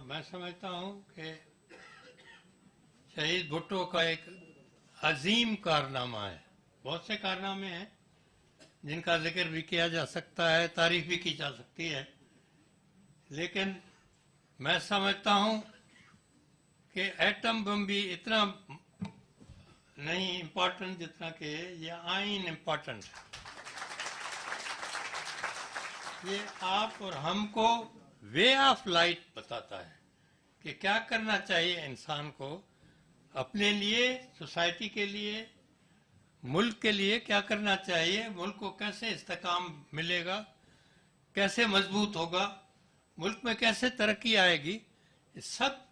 मैं समझता हूँ कि शहीद भुट्टो का एक अजीम कारनामा है। बहुत से कारनामे हैं जिनका जिक्र भी किया जा सकता है, तारीफ भी की जा सकती है, लेकिन मैं समझता हूँ कि एटम बम भी इतना नहीं इम्पोर्टेंट जितना कि ये आइन इम्पोर्टेंट है। ये आप और हमको वे ऑफ लाइफ बताता है कि क्या करना चाहिए इंसान को अपने लिए, सोसाइटी के लिए, मुल्क के लिए क्या करना चाहिए, मुल्क को कैसे इस्तेकाम मिलेगा, कैसे मजबूत होगा, मुल्क में कैसे तरक्की आएगी। ये सब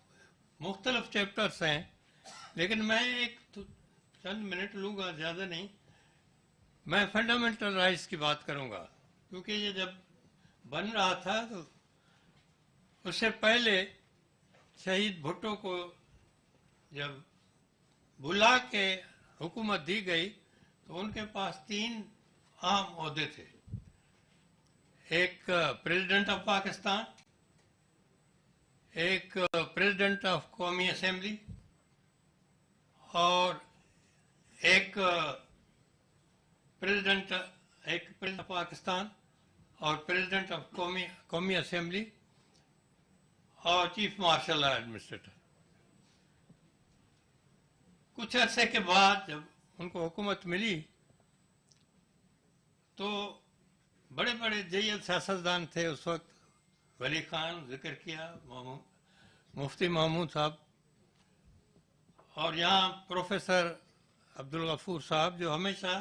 मुख्तलिफ चैप्टर्स हैं, लेकिन मैं एक चंद मिनट लूँगा, ज़्यादा नहीं। मैं फंडामेंटल राइट्स की बात करूँगा, क्योंकि ये जब बन रहा था तो उससे पहले शहीद भुट्टो को जब बुला के हुकूमत दी गई तो उनके पास 3 अहम ओहदे थे। एक प्रेसिडेंट ऑफ पाकिस्तान, एक प्रेसिडेंट ऑफ कौमी असेंबली और एक प्रेसिडेंट ऑफ पाकिस्तान और प्रेसिडेंट ऑफ कौमी असेंबली और चीफ मार्शल एडमिनिस्ट्रेटर। कुछ अरसे के बाद जब उनको हुकूमत मिली तो बड़े बड़े जय्यद सियासतदान थे उस वक्त, वली खान जिक्र किया, मुफ्ती महमूद साहब, और यहाँ प्रोफेसर अब्दुल गफूर साहब, जो हमेशा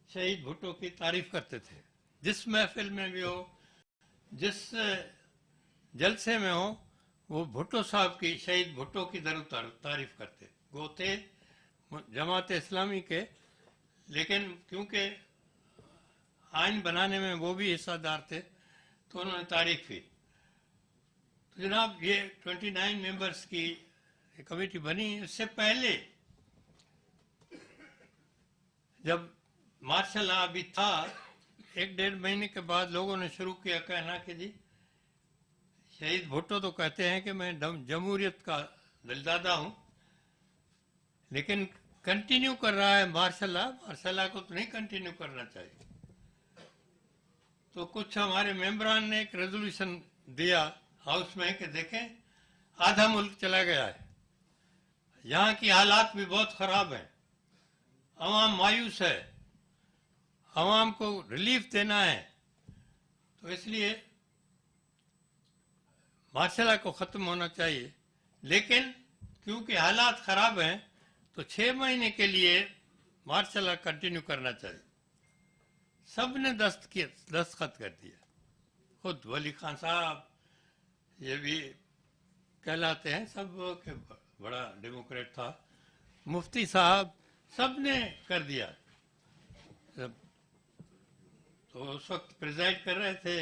शहीद भुट्टो की तारीफ करते थे। जिस महफिल में भी हो, जिस जलसे में हो, वो भुट्टो साहब की, शहीद भुट्टो की जरूर तारीफ करते। वो थे जमात इस्लामी के, लेकिन क्योंकि आइन बनाने में वो भी हिस्सेदार थे तो उन्होंने तारीफ की। तो जनाब ये 29 मेंबर्स की कमेटी बनी। इससे पहले जब मार्शल लॉ अभी था, 1-1.5 महीने के बाद लोगों ने शुरू किया कहना कि जी शहीद भुट्टो तो कहते हैं कि मैं जमहूरियत का दिलदादा हूँ, लेकिन कंटिन्यू कर रहा है मार्शल लॉ को तो नहीं कंटिन्यू करना चाहिए। तो कुछ हमारे मेंबरान ने एक रेजोल्यूशन दिया हाउस में कि देखें आधा मुल्क चला गया है, यहाँ की हालात भी बहुत ख़राब हैं, अवाम मायूस है, अवाम को रिलीफ देना है, तो इसलिए मार्शल लॉ को ख़त्म होना चाहिए। लेकिन क्योंकि हालात ख़राब हैं तो 6 महीने के लिए मार्शल लॉ कंटिन्यू करना चाहिए। सब ने दस्तखत कर दिया। खुद वली खान साहब, ये भी कहलाते हैं सब के बड़ा डेमोक्रेट था, मुफ्ती साहब, सब ने कर दिया। तो उस वक्त प्रिजाइड कर रहे थे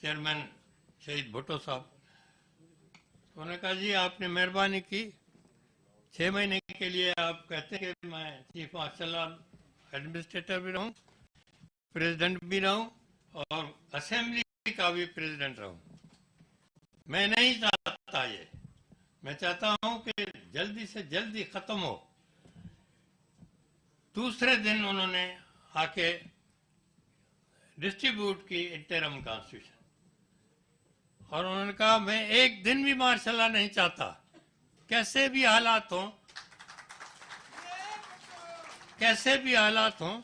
चेयरमैन शहीद भुट्टो साहब। तो उन्होंने कहा जी आपने मेहरबानी की, 6 महीने के लिए आप कहते हैं कि मैं चीफ मार्शल एडमिनिस्ट्रेटर भी रहूं, प्रेसिडेंट भी रहूं और असेंबली का भी प्रेसिडेंट रहूं। मैं नहीं चाहता ये, मैं चाहता हूं कि जल्दी से जल्दी खत्म हो। दूसरे दिन उन्होंने आके डिस्ट्रीब्यूट की इंटरम कॉन्स्टिट्यूशन, और उन्होंने कहा मैं एक दिन भी मार्शल लॉ नहीं चाहता, कैसे भी हालात हों, कैसे भी हालात हों,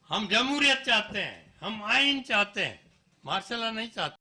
हम जमहूरियत चाहते हैं, हम आइन चाहते हैं, मार्शल लॉ नहीं चाहते।